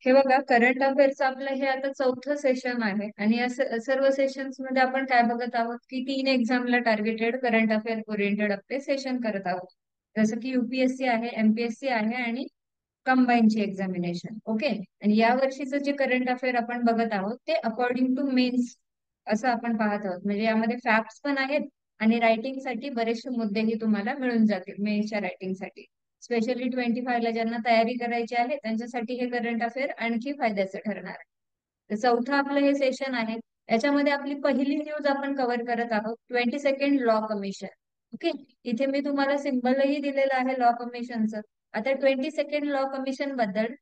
हे बघा, current affairs आपलं हे आता चौथं सेशन आहे आणि या सर्व सेशन्स मध्ये आपण काय बघत आहोत की 3 एक्झामला टार्गेटेड करंट अफेअर ओरिएंटेड आपले सेशन करत आहोत. जसं की युपीएससी आहे, एमपीएससी आहे आणि कंबाईनची एक्झामिनेशन. ओके. आणि या वर्षीचं जे करंट अफेअर आपण बघत आहोत ते अकॉर्डिंग टू मेन्स असं आपण पाहत आहोत. म्हणजे यामध्ये फॅक्ट्स पण आहेत आणि रायटिंग साठी बरेचसे मुद्देही तुम्हाला मिळून जातील मेन्सच्या रायटिंग साठी. स्पेशली 25 ला ज्यांना तयारी करायची आहे त्यांच्यासाठी हे करंट अफेअर आणखी फायद्याचं ठरणार आहे. तर चौथं आपलं हे सेशन आहे. याच्यामध्ये आपली पहिली न्यूज आपण कव्हर करत आहोत 22nd लॉ कमिशन. ओके. इथे मी तुम्हाला सिम्बलही दिलेलं आहे लॉ कमिशनचं. आता 22nd लॉ कमिशन बद्दल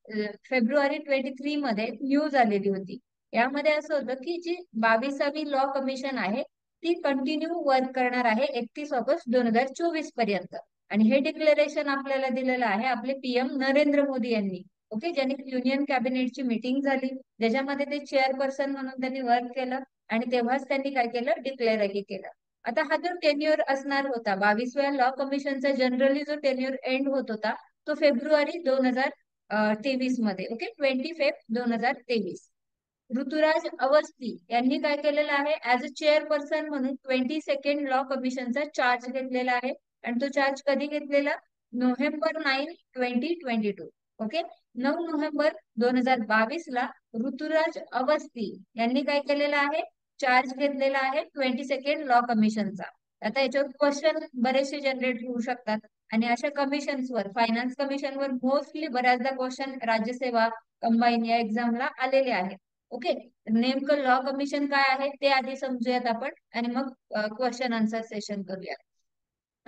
फेब्रुवारी 23 मध्ये न्यूज आलेली होती. यामध्ये असं होतं की जी 22वी लॉ कमिशन आहे ती कंटिन्यू वर्क करणार आहे 31 ऑगस्ट 2024 पर्यंत. आणि हे डिक्लेरेशन आपल्याला दिलेलं आहे आपले पीएम नरेंद्र मोदी यांनी. ओके. ज्यांनी युनियन कॅबिनेटची मीटिंग झाली ज्याच्यामध्ये ते चेअरपर्सन म्हणून त्यांनी वर्क केलं आणि तेव्हाच त्यांनी काय केलं, डिक्लेअरही केलं. आता हा जो टेन्युअर असणार होता 22व्या लॉ कमिशनचा जनरली जो टेन्युअर एंड होत होता तो फेब्रुवारी 2023 मध्ये. ओके. 25 फेब 2023. ऋतुराज अवस्थी यांनी काय केलेलं आहे ऍज अ चेअरपर्सन म्हणून 22nd लॉ कमिशनचा चार्ज घेतलेला आहे. आणि तो चार्ज कधी घेतलेला? November 9, 2022. ओके. 9 नोव्हेंबर 2022 ला ऋतुराज अवस्थी यांनी काय केलेलं आहे, चार्ज घेतलेला आहे 22nd लॉ कमिशनचा. आता याच्यावर क्वेश्चन बरेचसे जनरेट होऊ शकतात आणि अशा कमिशन्सवर फायनान्स कमिशनवर मोस्टली बऱ्याचदा क्वेश्चन राज्यसेवा कंबाईन या एक्झामला आलेले आहेत. ओके. नेमकं लॉ कमिशन काय आहे ते आधी समजूयात आपण आणि मग क्वेश्चन आन्सर सेशन करूया.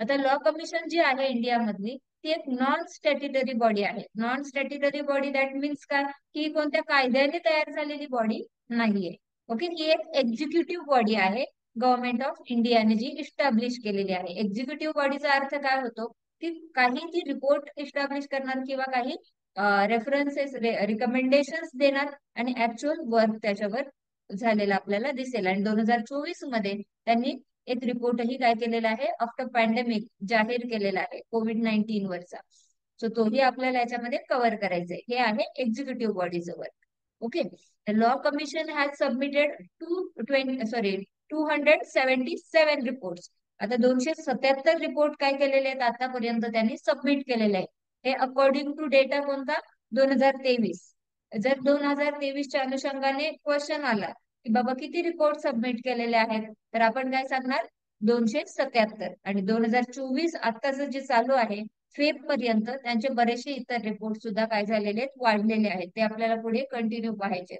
आता लॉ कमिशन जी आहे इंडियामधली ती एक नॉन स्टॅट्युटरी बॉडी आहे. Non statutory body that means काय, ही कोणत्या कायद्याने तयार झालेली बॉडी नाहीये. ओके. ही एक एक्झिक्युटिव्ह बॉडी आहे गव्हर्नमेंट ऑफ इंडियाने जी इस्टॅब्लिश केलेली आहे. एक्झिक्युटिव्ह बॉडीचा अर्थ काय होतो की काही ती रिपोर्ट इस्टॅब्लिश करणार किंवा काही रेफरन्सेस रिकमेंडेशन्स देणार आणि ऍक्च्युअल वर्क त्याच्यावर झालेला आपल्याला दिसेल. आणि 2024 मध्ये त्यांनी एक रिपोर्टही काय केलेला आहे आफ्टर पॅन्डेमिक जाहीर केलेला आहे कोविड-19 वरचा. सो तोही आपल्याला याच्यामध्ये कव्हर करायचा आहे. हे आहे एक्झिक्युटिव्ह बॉडीचं work. Okay. Law commission has submitted 277 reports. आता 277 रिपोर्ट काय केलेले आहेत आतापर्यंत त्यांनी सबमिट केलेले आहेत. हे अकॉर्डिंग टू डेटा कोणता? 2023. जर 2023च्या अनुषंगाने क्वेश्चन आला की बाबा किती रिपोर्ट सबमिट केलेले आहेत तर आपण काय सांगणार? 277. आणि 2024 आत्ताच जे चालू आहे फेब पर्यंत त्यांचे बरेचसे इतर रिपोर्ट सुद्धा काय झालेले आहेत, वाढलेले आहेत. ते आपल्याला पुढे कंटिन्यू पाहायचे.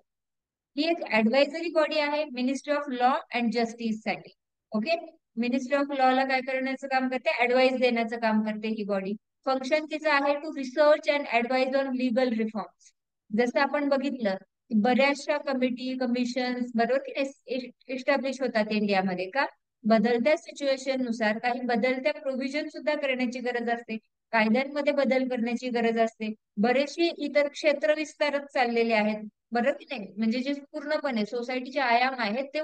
ही एक ऍडवायझरी बॉडी आहे ministry of law and justice साठी. ओके. मिनिस्ट्री ऑफ लॉ ला काय करण्याचं काम करते? ऍडवाइस देण्याचं काम करते ही बॉडी. फंक्शन तिचं आहे to research and advise on legal reforms. जसं आपण बघितलं की बऱ्याचशा कमिटी कमिशन बरोबर की इस्टॅब्लिश होतात इंडियामध्ये. का? बदलत्या सिच्युएशन नुसार काही बदलत्या प्रोव्हिजन सुद्धा करण्याची गरज असते, कायद्यांमध्ये बदल करण्याची गरज असते. बरेचसे इतर क्षेत्र विस्तारत चाललेले आहेत बरोबर की नाही. म्हणजे जे पूर्णपणे सोसायटीचे आयाम आहेत ते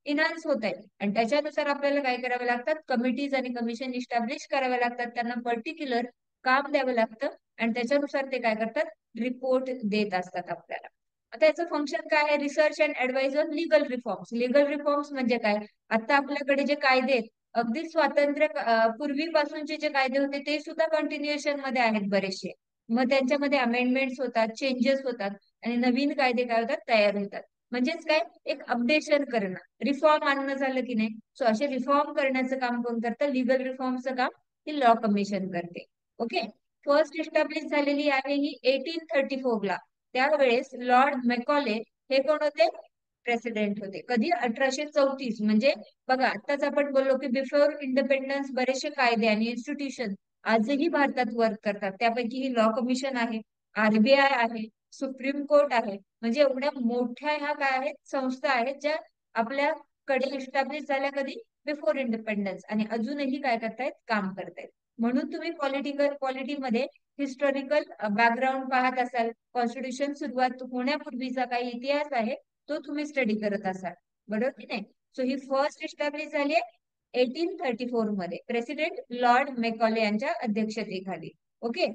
इन्हान्स होत आहेत आणि त्याच्यानुसार आपल्याला काय करावे लागतात, कमिटीज आणि कमिशन इस्टॅब्लिश करावे लागतात. त्यांना पर्टिक्युलर काम द्यावं लागतं आणि त्याच्यानुसार ते काय करतात, रिपोर्ट देत असतात आपल्याला. आता याचं फंक्शन काय आहे? Research and advise on legal reforms. Legal reforms म्हणजे काय? आता आपल्याकडे जे कायदे आहेत अगदी स्वातंत्र्य पूर्वीपासूनचे जे कायदे होते ते सुद्धा कंटिन्युएशन मध्ये आहेत बरेचसे. मग त्यांच्यामध्ये अमेंडमेंट्स होतात, चेंजेस होतात आणि नवीन कायदे काय होतात, तयार होतात. म्हणजेच काय, एक अपडेशन करणं, रिफॉर्म आणणं झालं की नाही. सो असे रिफॉर्म करण्याचं काम कोण करतं? लिगल रिफॉर्मचं काम ही लॉ कमिशन करते. ओके. फर्स्ट इस्टॅब्लिश झालेली आहे ही 1834 ला. त्यावेळेस लॉर्ड मेकॉले हे कोण होते? प्रेसिडेंट होते. कधी? 1834. म्हणजे बघा आताच आपण बोललो की बिफोर इंडिपेंडन्स बरेचसे कायदे आणि इन्स्टिट्यूशन आजही भारतात वर्क करतात. त्यापैकी ही लॉ कमिशन आहे, आरबीआय आहे, सुप्रीम कोर्ट आहे. म्हणजे एवढ्या मोठ्या ह्या काय आहेत, संस्था आहेत ज्या आपल्याकडे इस्टॅब्लिश झाल्या कधी? बिफोर इंडिपेंडन्स आणि अजूनही काय करतायत, काम करतायत. म्हणून तुम्ही पॉलिटीमध्ये हिस्टॉरिकल बॅकग्राऊंड पाहत असाल. कॉन्स्टिट्यूशन सुरुवात होण्यापूर्वीचा काही इतिहास आहे तो तुम्ही स्टडी करत असाल बरोबर की नाही. सो ही फर्स्ट इस्टॅब्लिश झाली आहे 1834 मध्ये प्रेसिडेंट लॉर्ड मेकॉले यांच्या अध्यक्षतेखाली. ओके.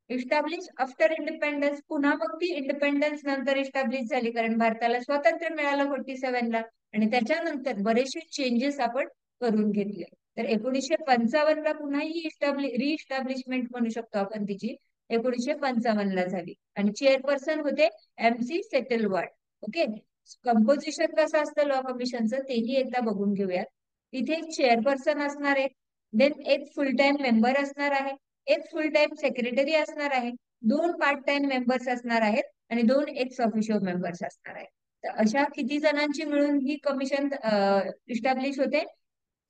इस्टॅब्लिश आफ्टर इंडिपेंडन्स, पुन्हा मग ती इंडिपेंडन्स नंतर इस्टॅब्लिश झाली, कारण भारताला स्वातंत्र्य मिळालं 47ला, आणि त्याच्यानंतर बरेचसे चेंजेस आपण करून घेतले. तर 1955ला पुन्हा ही रिइस्टॅब्लिशमेंट म्हणू शकतो आपण तिची, 1955ला झाली. आणि चेअरपर्सन होते MC सेटलवाड. ओके. कंपोजिशन कसं असतं लॉ कमिशनचं तेही एकदा बघून घेऊयात. इथे एक चेअरपर्सन असणार आहे, देन एक फुल टाइम मेंबर असणार आहे, एक फुल टाइम सेक्रेटरी असणार आहे, दोन पार्ट टाइम मेंबर्स असणार आहेत, आणि दोन एक्स ऑफिशियल मेंबर्स असणार आहेत. तर अशा किती जणांची मिळून ही कमिशन इस्टॅब्लिश होते?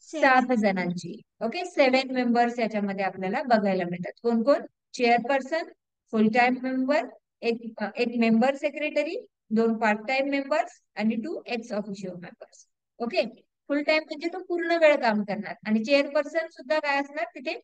7 7. जणांची. ओके. 7 मेंबर्स याच्यामध्ये आपल्याला बघायला मिळतात. कोण कोण? चेअरपर्सन, फुल टाइम मेंबर, एक मेंबर सेक्रेटरी, दोन पार्ट टाइम मेंबर्स, आणि 2 एक्स ऑफिशियल मेंबर्स. ओके. फुल टाइम म्हणजे तो पूर्ण वेळ काम करणार, आणि चेअरपर्सन सुद्धा काय असणार तिथे?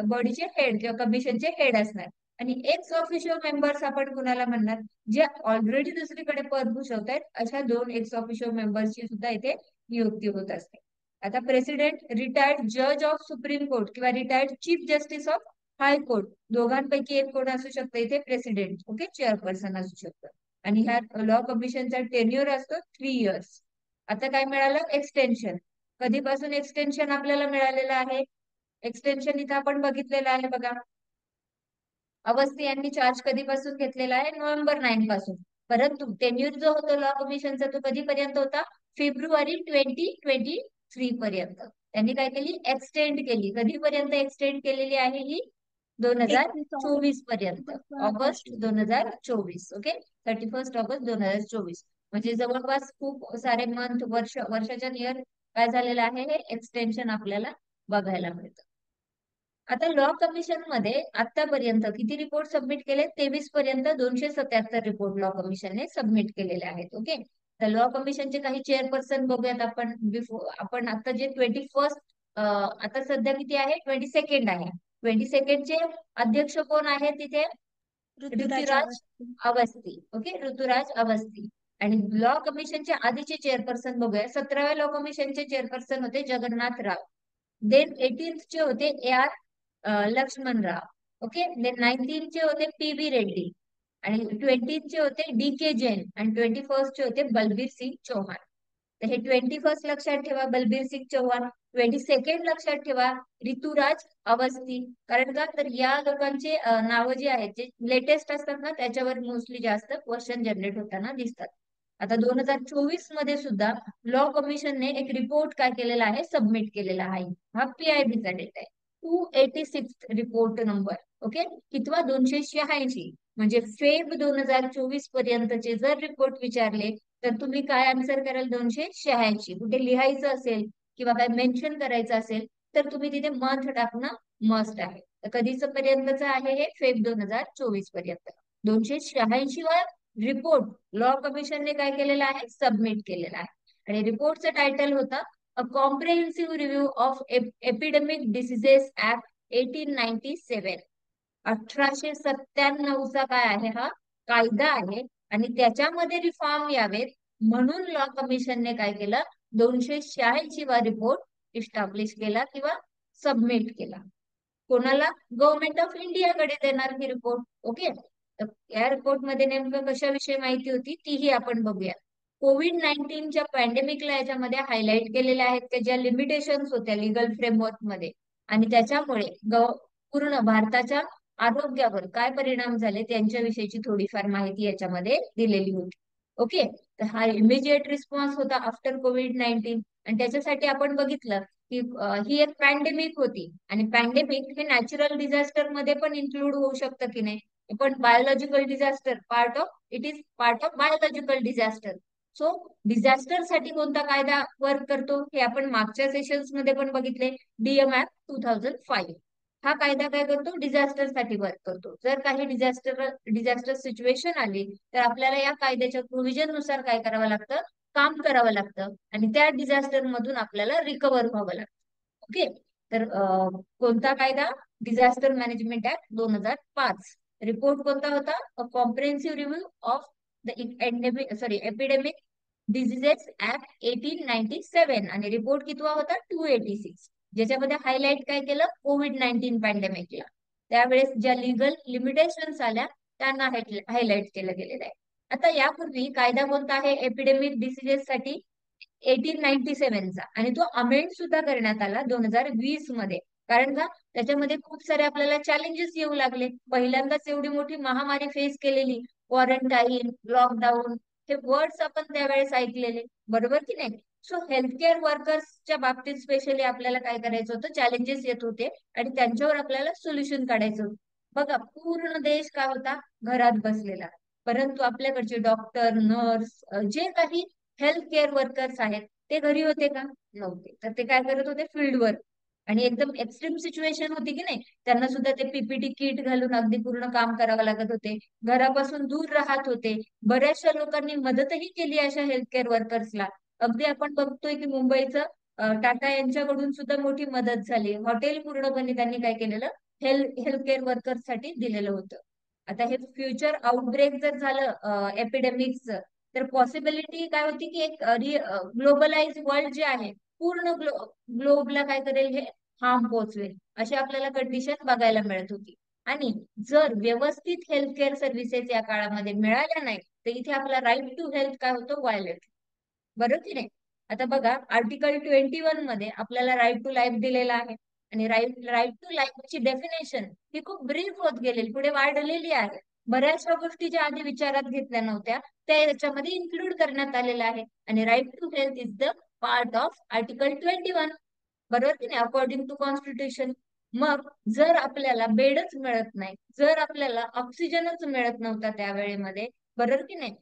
बॉडीचे हेड किंवा कमिशनचे हेड असणार. आणि एक्स ऑफिशियल मेंबर्स आपण कुणाला म्हणणार? जे ऑलरेडी दुसरीकडे पद भूषवत आहेत, अशा दोन एक्स ऑफिशियल मेंबर्सची सुद्धा इथे नियुक्ती होत असते. आता प्रेसिडेंट, रिटायर्ड जज ऑफ सुप्रीम कोर्ट किंवा retired chief justice of high court, दोघांपैकी एक कोण असू शकतं इथे? प्रेसिडेंट. ओके. चेअरपर्सन असू शकतं. आणि ह्या लॉ कमिशनचा टेन्युअर असतो 3 इयर्स. आता काय मिळालं? एक्सटेन्शन. कधीपासून एक्सटेन्शन आपल्याला मिळालेलं आहे? एक्सटेन्शन इथं आपण बघितलेलं आहे बघा. अवस्थी यांनी चार्ज कधीपासून घेतलेला आहे? नोव्हेंबर 9 पासून. परंतु टेन्युअर जो होतो लॉ कमिशनचा तो कधीपर्यंत होता? फेब्रुवारी 2023 पर्यंत. त्यांनी काय केली? एक्सटेंड केली. कधीपर्यंत एक्सटेंड केलेली आहे ही? 2024 पर्यंत. 31 ऑगस्ट ऑगस्ट. 2024. ओके. 31 ऑगस्ट 2024. म्हणजे जवळपास खूप सारे मंथ, वर्षाच्या नियर काय झालेलं आहे? हे एक्सटेन्शन आपल्याला बघायला मिळतं. आता लॉ कमिशन मध्ये आतापर्यंत किती रिपोर्ट सबमिट केले? 23 पर्यंत 277 रिपोर्ट लॉ कमिशनने सबमिट केलेले आहेत. ओके. तर लॉ कमिशनचे काही चेअरपर्सन बघूयात आपण. आपण आता जे 21, आता सध्या किती आहे? 22 आहे. 22 चे अध्यक्ष कोण आहेत तिथे? ऋतुराज ऋतुराज अवस्थी. अवस्थी. ओके. ऋतुराज अवस्थी. आणि लॉ कमिशनचे आधीचे चेअरपर्सन बघूया. 17व्या लॉ कमिशनचे चेअरपर्सन होते जगन्नाथ राव. देन 18 चे होते लक्ष्मण राव. ओके. देन 19 चे होते PV रेड्डी, आणि 20 चे होते DK जैन, आणि 21 चे होते बलबीर सिंग चौहान. तर हे 21 लक्षात ठेवा, बलबीर सिंग चौहान. 22 लक्षात ठेवा, ऋतुराज अवस्थी. कारण का? तर या लोकांचे नावं जी आहेत, जे लेटेस्ट असतात ना, त्याच्यावर मोस्टली जास्त क्वेश्चन जनरेट होताना दिसतात. आता 2024 मध्ये सुद्धा लॉ कमिशनने एक रिपोर्ट काय केलेला आहे? सबमिट केलेला आहे. हा PIB चा डेटा आहे. 286 रिपोर्ट नंबर. ओके. कितवा? 286. म्हणजे फेब 2024 पर्यंतचे जर रिपोर्ट विचारले तर तुम्ही काय आन्सर कराल? 286. कुठे लिहायचं असेल किंवा काय मेन्शन करायचं असेल तर तुम्ही तिथे मंथ टाकणं मस्ट आहे. तर कधीच पर्यंतच आहे हे? फेब 2024 पर्यंत. 286 वा रिपोर्ट लॉ कमिशनने काय केलेला आहे? सबमिट केलेला आहे. आणि रिपोर्टचं टायटल होतं a comprehensive review of epidemic diseases act 1897. 1897चा काय आहे? हा कायदा आहे, आणि त्याच्यामध्ये रिफॉर्म यावेत म्हणून लॉ कमिशनने काय केलं? 286 वा रिपोर्ट इस्टॅब्लिश केला किंवा सबमिट केला. कोणाला? गव्हर्नमेंट ऑफ इंडियाकडे देणार ही रिपोर्ट. ओके. तर या रिपोर्ट मध्ये नेमकं कशाविषयी माहिती होती तीही आपण बघूया. COVID-19च्या पॅन्डेमिकला याच्यामध्ये हायलाइट केलेल्या आहेत त्या ज्या लिमिटेशन्स होत्या लिगल फ्रेमवर्क मध्ये, आणि त्याच्यामुळे पूर्ण भारताच्या आरोग्यावर काय परिणाम झाले त्यांच्याविषयीची थोडीफार माहिती याच्यामध्ये दिलेली होती. ओके. तर हा इमिजिएट रिस्पॉन्स होता आफ्टर COVID-19, आणि त्याच्यासाठी आपण बघितलं की ही एक पॅन्डेमिक होती, आणि पॅन्डेमिक हे नॅचरल डिझास्टर मध्ये पण इन्क्लूड होऊ शकतं की नाही? पण biological disaster it is part of biological disaster. So disaster साठी कोणता कायदा वर्क करतो हे आपण मागच्या सेशन्स मध्ये पण बघितले. DMF act 2005. हा कायदा काय करतो? डिझास्टर साठी वर्क करतो. जर काही डिझास्टर सिच्युएशन आली तर आपल्याला या कायद्याच्या प्रोव्हिजन नुसार काय करावं लागतं? काम करावं लागतं, आणि त्या डिझास्टर मधून आपल्याला रिकव्हर व्हावं लागतं. ओके. तर कोणता कायदा? Disaster management act 2005. रिपोर्ट कोणता होता? A comprehensive review of the epidemic diseases act 1897. आणि रिपोर्ट कितवा होता? 286. ज्याच्यामध्ये हायलाइट काय केलं? COVID-19 पॅन्डेमिकला. त्यावेळेस ज्या लिगल लिमिटेशन्स आल्या त्यांना हायलाइट केलं गेलेलं आहे. आता यापूर्वी कायदा कोणता आहे एपिडेमिक डिसिजेस साठी? 1897चा, आणि तो अमेंड सुद्धा करण्यात आला 2020 मध्ये. कारण का? त्याच्यामध्ये खूप सारे आपल्याला चॅलेंजेस येऊ लागले. पहिल्यांदाच एवढी मोठी महामारी फेस केलेली, क्वारंटाईन, लॉकडाऊन, हे वर्ड्स आपण त्यावेळेस ऐकलेले, बरोबर की नाही? सो हेल्थकेअर वर्कर्सच्या बाबतीत स्पेशली आपल्याला काय करायचं होतं, चॅलेंजेस येत होते आणि त्यांच्यावर आपल्याला सोल्युशन काढायचं होतं. बघा, पूर्ण देश काय होता, घरात बसलेला, परंतु आपल्याकडचे डॉक्टर, नर्स, जे काही हेल्थ केअर वर्कर्स आहेत ते घरी होते का? नव्हते. तर ते काय करत होते, फील्ड वर्क. आणि एकदम एक्स्ट्रीम सिच्युएशन होती की नाही, त्यांना सुद्धा ते पीपीटी किट घालून अगदी पूर्ण काम करावं लागत होते, घरापासून दूर राहत होते. बऱ्याचशा लोकांनी मदतही केली अशा हेल्थ केअर वर्कर्सला. अगदी आपण बघतोय की मुंबईचं टाटा यांच्याकडून सुद्धा मोठी मदत झाली. हॉटेल पूर्णपणे त्यांनी काय केलेलं, हेल्थ केअर वर्कर्ससाठी दिलेलं होतं. आता हे फ्युचर आउटब्रेक जर झालं एपिडेमिक्सचं, तर पॉसिबिलिटी काय होती की एक ग्लोबलाइज वर्ल्ड जे आहे, पूर्ण ग्लोबला काय करेल, हे हार्म पोहोचवेल, अशी आपल्याला कंडिशन बघायला मिळत होती. आणि जर व्यवस्थित हेल्थ केअर सर्व्हिसेस या काळामध्ये मिळाल्या नाही, तर इथे आपला राईट टू हेल्थ काय होतो, व्हायलेट. बरोबर की नाही? आता बघा, आर्टिकल 21 मध्ये आपल्याला राईट टू लाईफ दिलेला आहे. आणि राईट टू लाईफची डेफिनेशन ही खूप ब्रीफ होत गेलेली, पुढे वाढलेली आहे. बऱ्याचशा गोष्टी ज्या आधी विचारात घेतल्या नव्हत्या त्या याच्यामध्ये इन्क्लूड करण्यात आलेल्या आहे. आणि right to health is the part of article 21, बरोबर की नाही, अकॉर्डिंग टू कॉन्स्टिट्यूशन. मग जर आपल्याला बेडच मिळत नाही, जर आपल्याला ऑक्सिजनच मिळत नव्हता त्यावेळेमध्ये, बरोबर की नाही,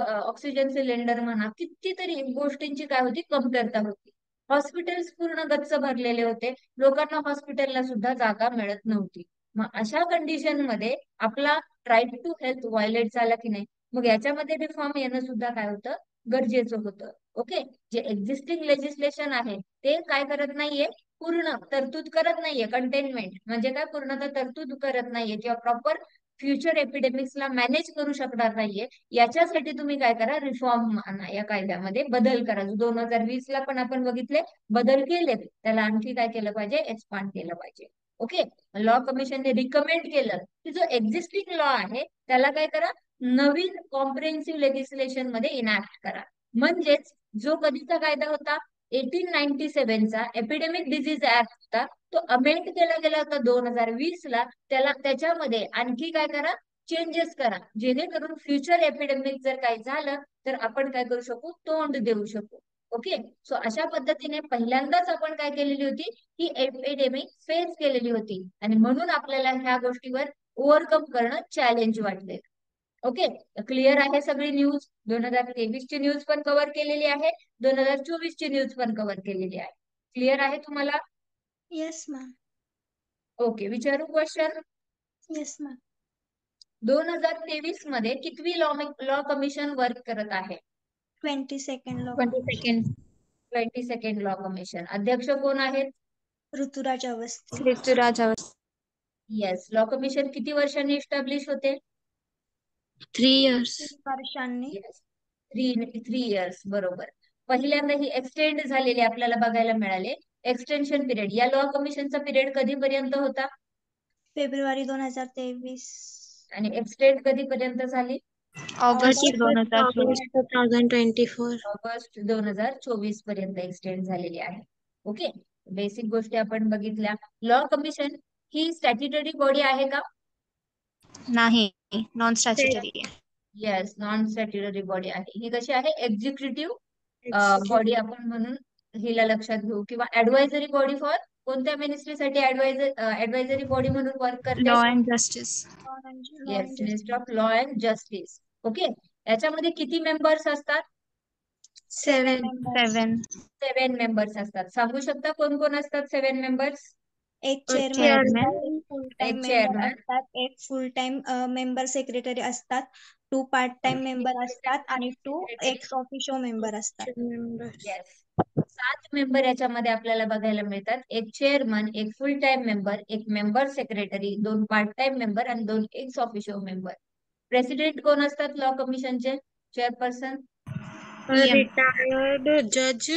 ऑक्सिजन सिलेंडर म्हणा, कितीतरी गोष्टींची काय होती, कमतरता होती. हॉस्पिटल्स पूर्ण गच्च भरलेले होते, लोकांना हॉस्पिटलला सुद्धा जागा मिळत नव्हती. मग अशा कंडिशन मध्ये आपला राईट टू हेल्थ व्हायलेट झाला की नाही, मग याच्यामध्ये रिफॉर्म येणं सुद्धा काय होतं, गरजेचं होतं. ओके. जे एक्झिस्टिंग लेजिस्लेशन आहे ते काय करत नाहीये, पूर्ण तरतूद करत नाहीये, कंटेनमेंट म्हणजे काय, पूर्णतः तरतूद करत नाहीये किंवा प्रॉपर फ्युचर एपिडेमिक्सला मॅनेज करू शकणार नाहीये. याच्यासाठी तुम्ही काय करा, रिफॉर्म आणा, या कायद्यामध्ये बदल करा. 2020 ला पण आपण बघितले बदल केलेत, त्याला आणखी काय केलं पाहिजे, एक्सपांड केलं पाहिजे. ओके. लॉ कमिशनने रिकमेंड केलं की जो एक्झिस्टिंग लॉ आहे त्याला काय करा, नवीन कॉम्प्रिहेन्सिव्ह लेजिस्लेशन मध्ये इनॅक्ट करा. म्हणजेच जो कधीचा कायदा होता, 1897चा एपिडेमिक डिझीज ऍक्ट होता, तो अमेंड केला गेला होता 2020 ला. त्याच्यामध्ये आणखी काय करा, चेंजेस करा, जेणेकरून फ्युचर एपिडेमिक जर काही झालं तर आपण काय करू शकू, तोंड देऊ शकू. ओके. सो अशा पद्धतीने पहिल्यांदाच आपण काय केलेली होती, ही एपिडेमिक फेस केलेली होती, आणि म्हणून आपल्याला ह्या गोष्टीवर ओव्हरकम करणं चॅलेंज वाटले. ओके. क्लिअर आहे सगळी न्यूज? 2023 ची न्यूज पण कव्हर केलेली आहे, 2024 ची न्यूज पण कव्हर केलेली आहे. क्लिअर आहे तुम्हाला? Yes ma'am. ओके. विचारू क्वेश्चन? Yes ma'am. 2023 मध्ये कितवी लॉ कमिशन वर्क करत आहे? 22nd law 22nd. 22nd law commission. अध्यक्ष कोण आहेत? Rituraj Awasthi. Rituraj Awasthi. Yes. Law commission किती वर्षांनी इस्टॅब्लिश होते? 3 years. 3 वर्षांनी. येस, थ्री इयर्स, बरोबर. पहिल्यांदा ही एक्सटेंड झालेली आपल्याला बघायला मिळाले. एक्सटेन्शन पिरियड, या लॉ कमिशनचा पिरियड कधीपर्यंत होता? फेब्रुवारी 2023. आणि एक्सटेंड कधीपर्यंत झाली? ऑगस्ट 2024. August 2024. ऑगस्ट 2024 पर्यंत एक्सटेंड झालेली आहे. ओके. बेसिक गोष्टी आपण बघितल्या. लॉ कमिशन ही स्टॅट्युटरी बॉडी आहे का? नाही, नॉन स्टॅच्युटरी आहे. येस, नॉन स्टॅट्युटरी बॉडी आहे. ही कशी आहे, एक्झिक्युटिव्ह बॉडी आपण म्हणून हिला लक्षात घेऊ. किंवा ऍडवायझरी बॉडी फॉर कोणत्या मिनिस्ट्रीसाठी ऍडवायझरी बॉडी म्हणून वर्क करते? Law and justice. Yes, minister of law and justice. Okay. याच्यामध्ये किती मेंबर्स असतात? 7. 7 मेंबर्स असतात. सांगू शकता कोण कोण असतात 7 मेंबर्स? एक chairman. चेअरमॅन, फुल टाइम एक मेंबर chairman. असतात, एक फुल टाइम मेंबर सेक्रेटरी असतात, 2 पार्ट टाइम मेंबर असतात आणि 2 एक्स ऑफिशियो मेंबर असतात. येस. 7 मेंबर याच्यामध्ये आपल्याला बघायला मिळतात. एक चेअरमन, एक फुल टाइम मेंबर, एक member secretary, 2 part time member आणि 2 एक्स ऑफिशियो मेंबर. प्रेसिडेंट कोण असतात लॉ कमिशनचे? चेअरपर्सन? रिटायर्ड जज.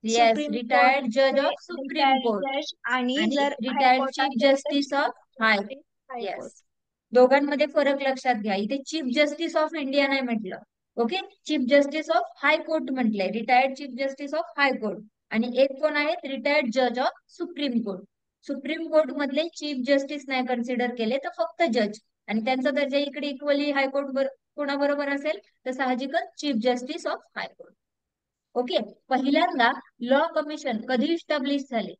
येस, रिटायर्ड जज ऑफ सुप्रीम कोर्ट. जज आणि आणि जर रिटायर्ड हायकोर्ट चीफ असेल तर justice of high high court. Yes, दोघांमध्ये फरक लक्षात घ्या. इथे चीफ जस्टिस ऑफ इंडिया नाही म्हटलं. Okay, chief justice of high court म्हटलंय, retired chief justice of high court. आणि एक कोण आहेत, रिटायर्ड जज of supreme court. Supreme court मधले चीफ जस्टिस नाही कन्सिडर केले तर फक्त जज, आणि त्यांचा दर्जा इकडे इक्वली हायकोर्ट कोणाबरोबर असेल तर साहजिकच chief justice of high court. Okay, पहिल्यांदा लॉ कमिशन कधी इस्टॅब्लिश झाले?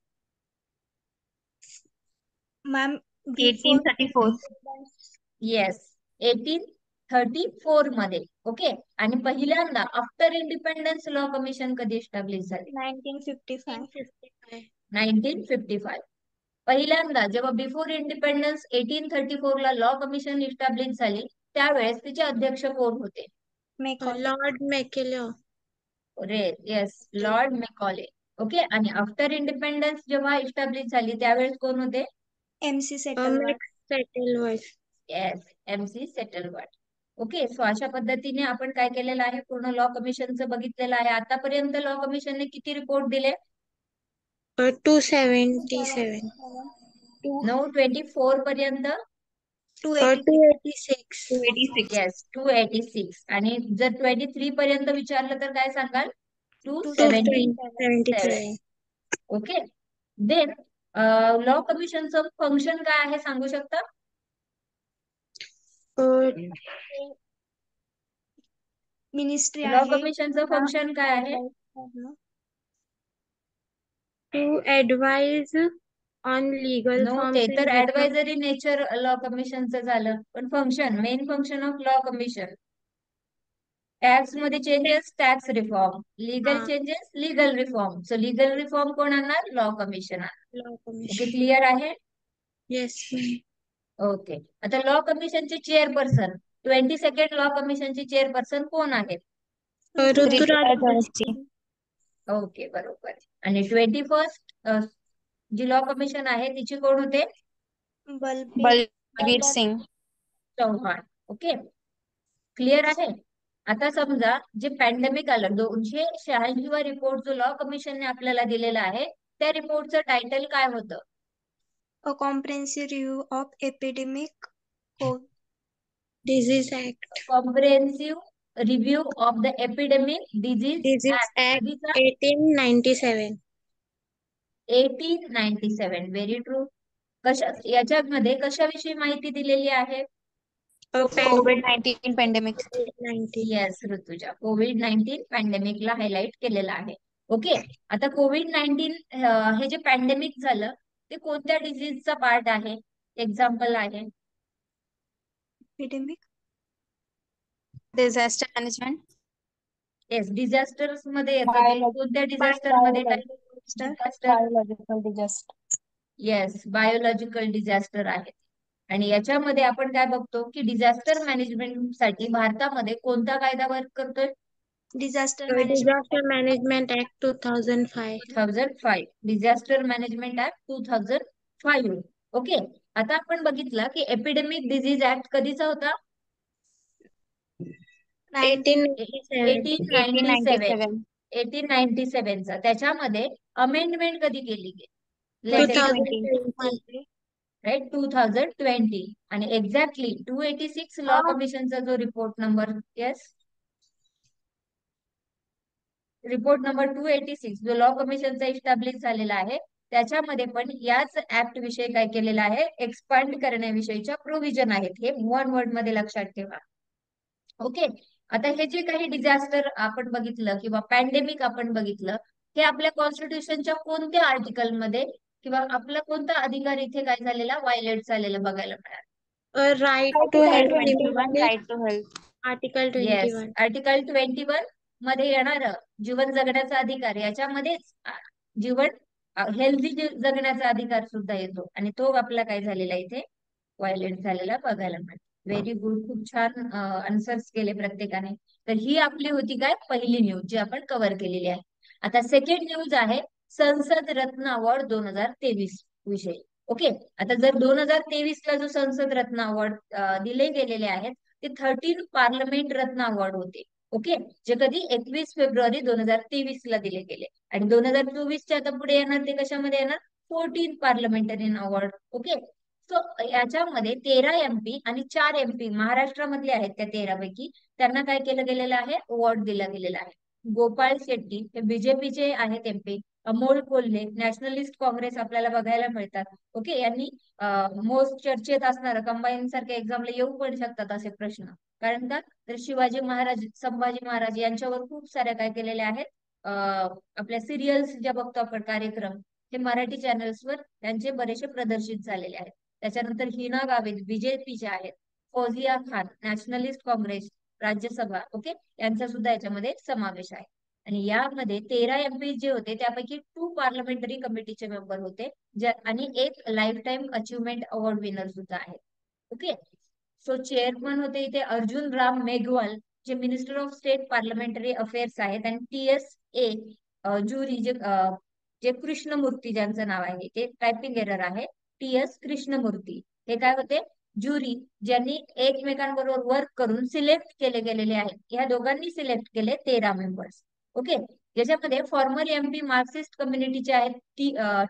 मॅम 1834. येस, 1834 मध्ये. ओके, आणि पहिल्यांदा आफ्टर इंडिपेंडन्स लॉ कमिशन कधी इस्टॅब्लिश झाले? 1955. 1955. पहिल्यांदा जेव्हा बिफोर इंडिपेंडन्स 1834 ला लॉ कमिशन इस्टॅब्लिश झाली त्यावेळेस तिचे अध्यक्ष कोण होते? Macaulay. Lord Macaulay. Yes, lord Macaulay. Okay, आणि आफ्टर इंडिपेंडन्स जेव्हा इस्टॅब्लिश झाली त्यावेळेस कोण होते? MC Setalvad. Setalvad. Yes, MC Setalvad. Okay, so अशा पद्धतीने आपण काय केलेलं आहे, पूर्ण लॉ कमिशनचं बघितलेलं आहे. आतापर्यंत लॉ कमिशनने किती रिपोर्ट दिले? 277. 924 पर्यंत. 286. 286. येस, 286. आणि जर 23 पर्यंत विचारलं तर काय सांगाल? 277. 273. ओके, देन लॉ कमिशनचं फंक्शन काय आहे सांगू शकता? मिनिस्ट्री लॉ आहे. कमिशनचं फंक्शन काय आहे? To advise on legal no, forms ते and तर reforms. ऍडवायझरी नेचर लॉ कमिशनचं झालं. पण function, main function of law commission, tax मध्ये चेंजेस, टॅक्स रिफॉर्म. लीगल हा. Changes, legal reform. So legal reform कोण आणणार? लॉ कमिशन आणणार. Law okay, Commission. क्लिअर आहे? Yes, ma'am. ओके, आता लॉ कमिशनचे चेअरपर्सन, 22nd लॉ कमिशनचे चेअरपर्सन कोण आहेत? ऋतुराज जोशी. ओके, बरोबर. आणि 21st जी लॉ कमिशन आहे तिची कोण होते? बलबीर सिंग. चौहान. ओके, क्लिअर आहे? आता समजा जे पॅन्डेमिक आलं, 286वा रिपोर्ट जो लॉ कमिशनने आपल्याला दिलेला आहे त्या रिपोर्टचं टायटल काय होतं? A comprehensive review of epidemic Disease Act. Comprehensive review of the epidemic disease Disease act. Act कधीचा? 1897. 1897. Very true. याच्यामध्ये कशाविषयी माहिती दिलेली आहे? COVID-19 pandemic. 19. Yes Rutuja, COVID-19 पॅन्डेमिकला हायलाइट केलेलं आहे. ओके, आता COVID-19 हे जे पॅन्डेमिक झालं ते कोणत्या डिझीजचा पार्ट आहे? एक्झाम्पल आहे. epidemic. Disaster management. Yes, disaster मध्ये येतं ते. कोणत्या डिझास्टर मध्ये? Biological disaster. Yes, biological disaster आहे. आणि याच्यामध्ये आपण काय बघतो की डिझास्टर मॅनेजमेंट साठी भारतामध्ये कोणता कायदा वर्क करतोय? Disaster management. Disaster Management Act 2005. 2005. Disaster management act 2005. Okay, आता आपण बघितलं की एपिडेमिक डिझीज ऍक्ट कधीचा होता? 1897. 1897. 1897चा. त्याच्यामध्ये अमेंडमेंट कधी केली गेली? 2020. राईट, 2020. आणि एक्झॅक्टली 286 लॉ कमिशनचा जो report number, yes, report number 286 जो लॉ कमिशनचा इस्टॅब्लिश झालेला आहे त्याच्यामध्ये पण याच ऍक्ट विषयी काय केलेलं आहे? एक्सपांड करण्याविषयीच्या प्रोव्हिजन आहेत. हे वन वर्ड मध्ये लक्षात ठेवा. ओके, आता हे जे काही डिझास्टर आपण बघितलं किंवा पॅन्डेमिक आपण बघितलं हे आपल्या कॉन्स्टिट्यूशनच्या कोणत्या आर्टिकल मध्ये किंवा आपला कोणता अधिकार इथे काय झालेला व्हायलेट झालेला बघायला मिळाला? Right to health. 21 Right to health. Article yes, 21. Article 21 मध्ये येणार जीवन जगण्याचा अधिकार, याच्यामध्येच जीवन हेल्दी जगण्याचा अधिकार सुद्धा येतो आणि तो आपला काय झालेला इथे व्हायलेट झालेला बघायला मिळतो. व्हेरी गुड, खूप छान आन्सर्स केले प्रत्येकाने. तर ही आपली होती काय पहिली न्यूज जी आपण कव्हर केलेली आहे. आता सेकंड न्यूज आहे संसद रत्न अवॉर्ड 2023 विषयी. ओके, आता जर 2023 ला जो संसद रत्न अवॉर्ड दिले गेलेले आहेत ते 13 पार्लमेंट रत्न अवॉर्ड होते. ओके, जे कधी 21 फेब्रुवारी 2023 ला दिले गेले. आणि 2024च्या आता पुढे येणार ते कशामध्ये येणार? 14 पार्लमेंटरीयन अवॉर्ड. ओके, सो याच्यामध्ये 13 MP आणि 4 MP महाराष्ट्रामधले आहेत त्या 13 पैकी, त्यांना काय केलं गेलेलं आहे, अवॉर्ड दिला गेलेला आहे. गोपाळ शेट्टी हे बीजेपीचे आहेत MP, अमोल कोल्हे नॅशनलिस्ट काँग्रेस आपल्याला बघायला मिळतात. ओके, यांनी मोस्ट चर्चेत असणारं कंबाईन सारख्या एक्झामला येऊ पण शकतात असे प्रश्न. कारण का, तर शिवाजी महाराज संभाजी महाराज यांच्यावर खूप साऱ्या काय केलेल्या आहेत, आपल्या सिरियल्स ज्या बघतो आपण कार्यक्रम, हे मराठी चॅनल्सवर त्यांचे बरेचसे प्रदर्शित झालेले आहेत. त्याच्यानंतर हिना गावित बीजेपीच्या आहेत, फौजिया खान नॅशनलिस्ट काँग्रेस राज्यसभा, ओके, यांचा सुद्धा याच्यामध्ये समावेश आहे. आणि यामध्ये 13 MP जे होते त्यापैकी 2 पार्लमेंटरी कमिटीचे मेंबर होते, आणि एक life time achievement award winner सुद्धा आहे. ओके, सो चेअरमन होते इथे अर्जुन राम मेघवाल, जे minister of state parliamentary affairs आहेत, आणि TSA ज्युरी जे कृष्णमूर्ती ज्यांचं नाव आहे, ते टायपिंग एरर आहे, TS कृष्णमूर्ती, हे काय होते, ज्युरी ज्यांनी एकमेकांबरोबर वर्क करून सिलेक्ट केले गेलेले आहेत. ह्या दोघांनी सिलेक्ट केले 13 मेंबर्स. ओके, ज्याच्यामध्ये फॉर्मर MP मार्क्सिस्ट कम्युनिटीचे आहेत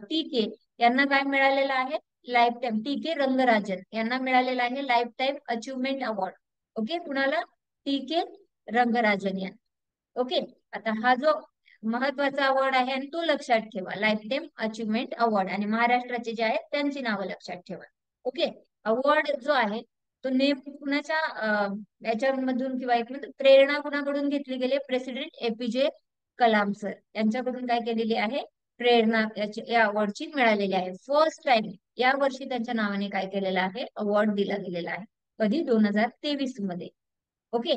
TK, यांना काय मिळालेलं आहे, लाईफ टाइम, TK रंगराजन यांना मिळालेला आहे life time achievement award. Okay, कुणाला, TK रंगराजन यांना. ओके, आता हा जो महत्वाचा अवॉर्ड आहे आणि तो लक्षात ठेवा, लाईफ टाइम अचिव्हमेंट अवॉर्ड, आणि महाराष्ट्राचे जे आहेत त्यांची नावं लक्षात ठेवा. ओके, अवॉर्ड जो आहे तो नेमकं कुणाच्या याच्यामधून किंवा एक प्रेरणा कुणाकडून घेतली गेली, प्रेसिडेंट APJ कलाम सर यांच्याकडून काय केलेली आहे, प्रेरणा या अवॉर्डची मिळालेली आहे. फर्स्ट टाइम या वर्षी त्यांच्या नावाने काय केलेलं आहे, अवॉर्ड दिला गेलेला आहे. कधी, 2023 मध्ये. ओके,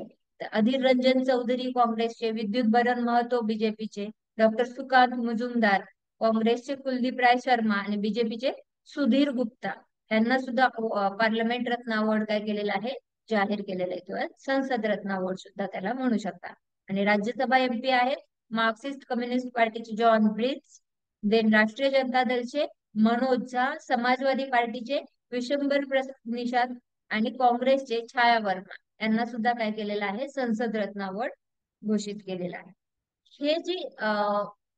अधीर रंजन चौधरी काँग्रेसचे, विद्युत बरन महतो बीजेपीचे, डॉक्टर सुकांत मुजुमदार काँग्रेसचे, कुलदीप राय शर्मा आणि बीजेपीचे सुधीर गुप्ता यांना सुद्धा पार्लमेंट रत्न अवॉर्ड काय केलेला आहे, जाहीर केलेला आहे, किंवा संसद रत्न अवॉर्ड सुद्धा त्याला म्हणू शकता. आणि राज्यसभा MP आहेत मार्क्सिस्ट कम्युनिस्ट पार्टीचे जॉन ब्रिग्स, देन राष्ट्रीय जनता दलचे मनोज झा, समाजवादी पार्टीचे विशंबर प्रसाद निषाद, आणि काँग्रेसचे छाया वर्मा यांना सुद्धा काय केलेलं आहे, संसद रत्न अवॉर्ड घोषित केलेला आहे. हे जी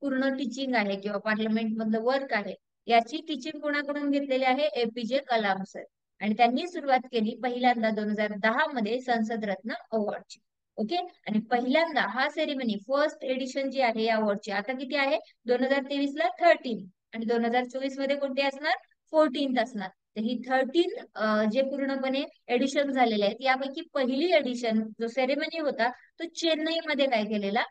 पूर्ण टीचिंग आहे किंवा पार्लमेंट मधलं वर्क आहे, याची टीचिंग कोणाकडून घेतलेली आहे, APJ कलाम सर, आणि त्यांनी सुरुवात केली पहिल्यांदा 2010 मध्ये संसद रत्न अवॉर्डची. ओके, आणि पहिल्यांदा हा सेरेमनी फर्स्ट एडिशन जी आहे या अवॉर्डची, आता किती आहे, 2023 ला 13, आणि 2024 मध्ये कोणते असणार, 14th असणार. तर ही 13 जे पूर्णपणे एडिशन झालेले आहेत, यापैकी पहिली एडिशन जो सेरेमनी होता तो चेन्नई मध्ये काय केलेला,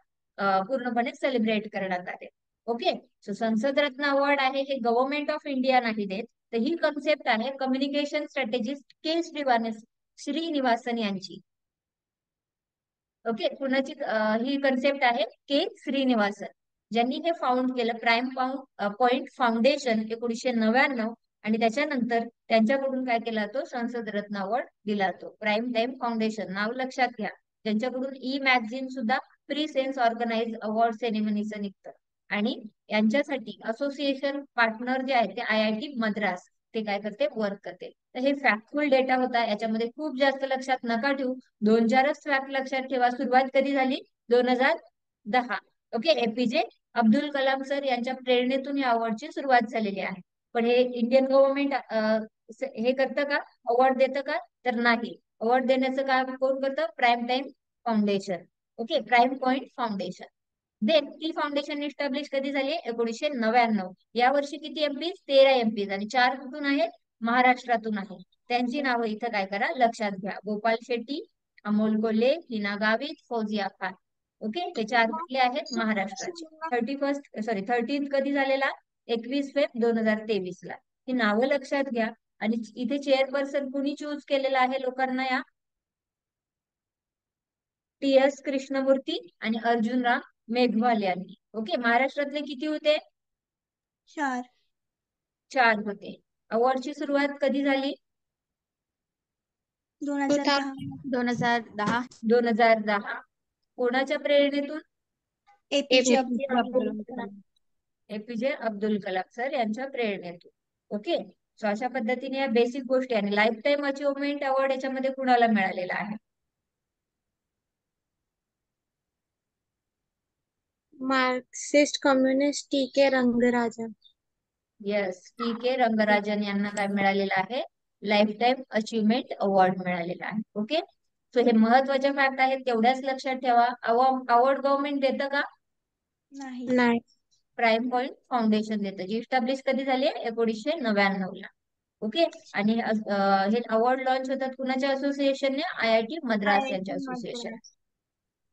पूर्णपणे सेलिब्रेट करण्यात आले. ओके, सो संसद रत्न अवॉर्ड आहे हे गव्हर्नमेंट ऑफ इंडिया नाही देत, तर ही कन्सेप्ट आहे कम्युनिकेशन स्ट्रॅटेजिस्ट के श्रीनिवासन यांची. ओके, कुणाची ही कन्सेप्ट आहे, के श्रीनिवासन, ज्यांनी हे फाउंड केलं, प्राईम पॉइंट फाउंडेशन 1999, आणि त्याच्यानंतर त्यांच्याकडून काय केला तो संसद रत्न अवॉर्ड दिला तो प्राईम टाइम फाउंडेशन, नाव लक्षात घ्या. त्यांच्याकडून मॅगझिन सुद्धा प्री सेन्स ऑर्गनाइज अवॉर्ड सेरेमनीचं निघतं, आणि यांच्यासाठी असोसिएशन पार्टनर जे आहेत ते IIT मद्रास, ते काय करते, वर्क करते. तर हे फॅक्टफुल डेटा होता, याच्यामध्ये खूप जास्त लक्षात नका ठेवू, 2-4च फॅक्ट लक्षात ठेवा. सुरुवात कधी झाली, 2010. Okay, APJ Abdul Kalam sir यांच्या प्रेरणेतून या अवॉर्डची सुरुवात झालेली आहे. पण हे इंडियन गव्हर्नमेंट हे करतं का, अवॉर्ड देतं का, तर नाही. अवॉर्ड देण्याचं काम कोण करतं, prime time foundation. Okay, prime point foundation. Then ती फाउंडेशन इस्टॅब्लिश कधी झाली, 1999. या वर्षी किती MP, 13 MP, आणि 4 कुठून आहेत, महाराष्ट्रातून आहे. त्यांची नावं इथं काय करा, लक्षात घ्या, गोपाल शेट्टी, अमोल कोल्हे, हिना गावित, फौजिया खान. ओके, हे 4 कुठले आहेत, महाराष्ट्राचे. 13 कधी झालेला, 21 फेब्रुवारी 2023 ला. ही नावं लक्षात घ्या. आणि इथे चेअरपर्सन कुणी चूज केलेलं आहे लोकांना, या TS कृष्णमूर्ती आणि अर्जुन राम मेघवाल यांनी. ओके, महाराष्ट्रातले किती होते, 4 होते. अवॉर्डची सुरुवात कधी झाली, 2010. 2010. कोणाच्या प्रेरणेतून, APJ APJ Abdul Kalam sir यांच्या प्रेरणेतून. ओके, सो अशा पद्धतीने या बेसिक गोष्टी, आणि लाईफ टाइम अचिव्हमेंट अवॉर्ड याच्यामध्ये कुणाला मिळालेला आहे, Marxist communist TK Rangarajan. Yes, TK Rangarajan यांना काय मिळालेलं आहे, लाईफ टाईम अचीवमेंट अवॉर्ड मिळालेला आहे. ओके, सो हे महत्वाचे फॅक्ट आहेत, तेवढ्याच लक्षात ठेवा. अवॉर्ड गव्हर्नमेंट देतं का? नाही. नाही. प्राईम पॉईंट फाउंडेशन देतं, जी इस्टॅब्लिश कधी झाली आहे? 1999 ला. ओके, आणि हे अवॉर्ड लॉन्च होतात कुणाच्या असोसिएशनने? IIT मद्रास यांच्या IIT असोसिएशन. मद्रास.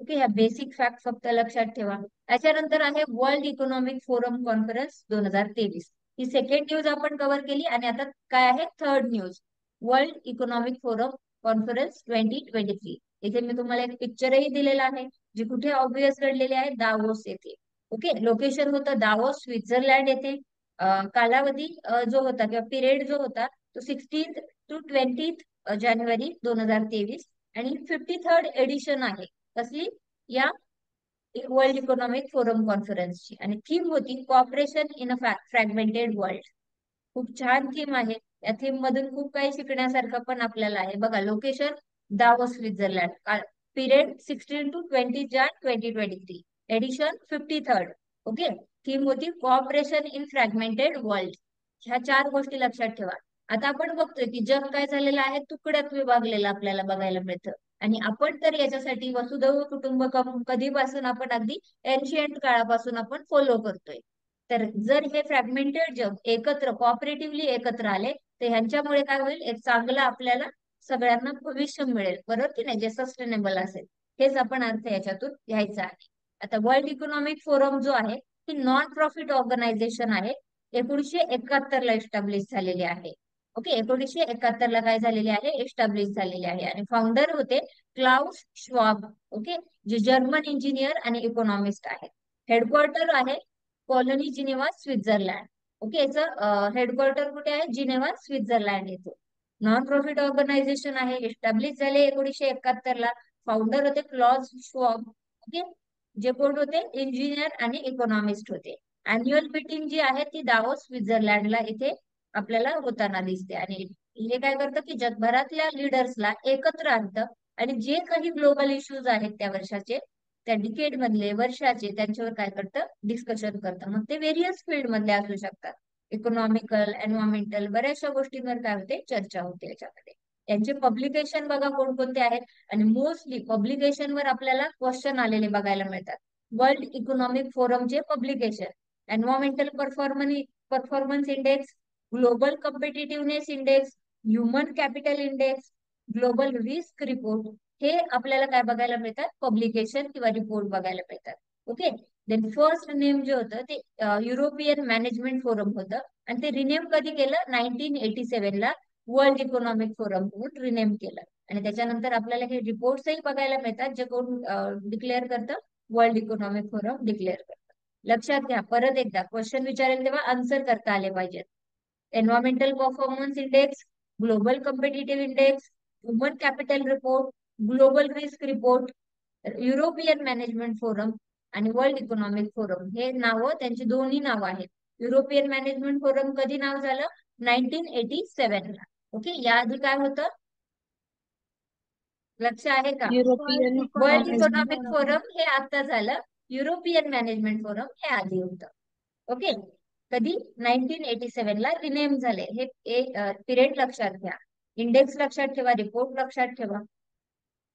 ओके, ह्या बेसिक फॅक्ट फक्त लक्षात ठेवा. त्याच्यानंतर आहे वर्ल्ड इकॉनॉमिक फोरम कॉन्फरन्स 2023. ही सेकंड न्यूज आपण कव्हर केली, आणि आता काय आहे? Third news, world economic forum conference 2023. इथे मी तुम्हाला एक पिक्चरही दिलेला आहे, जे कुठे ऑब्वियस घडलेले आहे? दावोस येथे. ओके, लोकेशन होतं दावोस, स्वित्झर्लंड येथे. कालावधी जो होता किंवा पिरियड जो होता तो 16 to 20 जानेवारी 2023, आणि 53rd एडिशन आहे कसली? या वर्ल्ड इकॉनॉमिक फोरम कॉन्फरन्सची. आणि थीम होती cooperation in a fragmented world. खूप छान थीम आहे. या थीम मधून खूप काही शिकण्यासारखं पण आपल्याला आहे. बघा, location Davos, Switzerland. Period 16 to 20 Jan 2023. Edition 53rd. Okay, theme होती कॉपरेशन इन फ्रॅगमेंटेड वर्ल्ड. ह्या 4 गोष्टी लक्षात ठेवा. आता आपण बघतोय की जग काय झालेलं आहे? तुकड्यात विभागलेलं आपल्याला बघायला मिळतं. आणि आपण तर याच्यासाठी वसुधैव कुटुंबकम कधीपासून? आपण अगदी एन्शियंट काळापासून आपण फॉलो करतोय. तर जर हे फ्रॅगमेंटेड जग एकत्र कॉपरेटिव्हली एकत्र आले, तर ह्यांच्यामुळे काय होईल? एक चांगलं आपल्याला सगळ्यांना भविष्य मिळेल, बरोबर की नाही? जे सस्टेनेबल असेल. हेच आपण अर्थ याच्यातून घ्यायचा आहे. आता वर्ल्ड इकॉनॉमिक फोरम जो आहे, ही नॉन प्रॉफिट ऑर्गनायझेशन आहे. 1971 ला इस्टॅब्लिश झालेली आहे. ओके, 1971 ला काय झालेली आहे? इस्टॅब्लिश झालेली आहे. आणि फाउंडर होते क्लाउस श्वाब. ओके, जे जर्मन इंजिनियर आणि इकॉनॉमिस्ट आहेत. हेडक्वार्टर आहे कॉलनी जिनेवा, स्वित्झर्लंड. ओके, याचं हेडक्वार्टर कुठे आहे? जिनेवा, स्वित्झर्लंड येथे. नॉन प्रॉफिट ऑर्गनायझेशन आहे, एस्टॅब्लिश झाले 1971 ला. फाउंडर होते क्लॉज श्वाब. ओके, जे कोण होते? इंजिनियर आणि इकॉनॉमिस्ट होते. अॅन्युअल मीटिंग जी आहे ती दावोस, स्वित्झर्लंडला इथे आपल्याला होताना दिसते. आणि हे काय करतं की जगभरातल्या लीडर्सला एकत्र आणतं, आणि जे काही ग्लोबल इश्यूज आहेत त्या वर्षाचे, त्या डिकेड मधले, वर्षाचे, त्यांच्यावर काय करतं? डिस्कशन करतं. मग ते व्हेरियस फील्ड मधले असू शकतात. इकॉनॉमिकल, एन्व्हायरमेंटल, बऱ्याचशा गोष्टींवर काय होते? चर्चा होते याच्यामध्ये. यांचे पब्लिकेशन बघा कोणकोणते आहेत, आणि मोस्टली पब्लिकेशनवर आपल्याला क्वेश्चन आलेले बघायला मिळतात. वर्ल्ड इकॉनॉमिक फोरमचे publication: environmental performance index, global competitiveness index, human capital index, global risk report. हे आपल्याला काय बघायला मिळतात? पब्लिकेशन किंवा रिपोर्ट बघायला मिळतात. ओके, देन फर्स्ट नेम जे होतं ते युरोपियन मॅनेजमेंट फोरम होतं, आणि ते रिनेम कधी केलं? 1987 ला वर्ल्ड इकॉनॉमिक फोरम म्हणून रिनेम केलं. आणि त्याच्यानंतर आपल्याला हे रिपोर्ट्सही बघायला मिळतात, जे कोण डिक्लेअर करतं? वर्ल्ड इकॉनॉमिक फोरम डिक्लेअर करतं. लक्षात घ्या, परत एकदा क्वेश्चन विचारेल तेव्हा आन्सर करता आले पाहिजेत. Environmental performance index, global competitive index, human capital report, global risk report, European management forum आणि वर्ल्ड इकॉनॉमिक फोरम. हे नावं, त्यांची दोन्ही नावं आहेत. युरोपियन मॅनेजमेंट फोरम कधी नाव झालं? 1987 ला. ओके, याआधी काय होतं? लक्ष आहे का? European world economic economic forum. Forum हे आता झालं. युरोपियन मॅनेजमेंट फोरम हे आधी होतं. ओके, कधी? 1987 ला रिनेम झाले. हे पिरियड लक्षात घ्या. इंडेक्स लक्षात ठेवा, रिपोर्ट लक्षात ठेवा.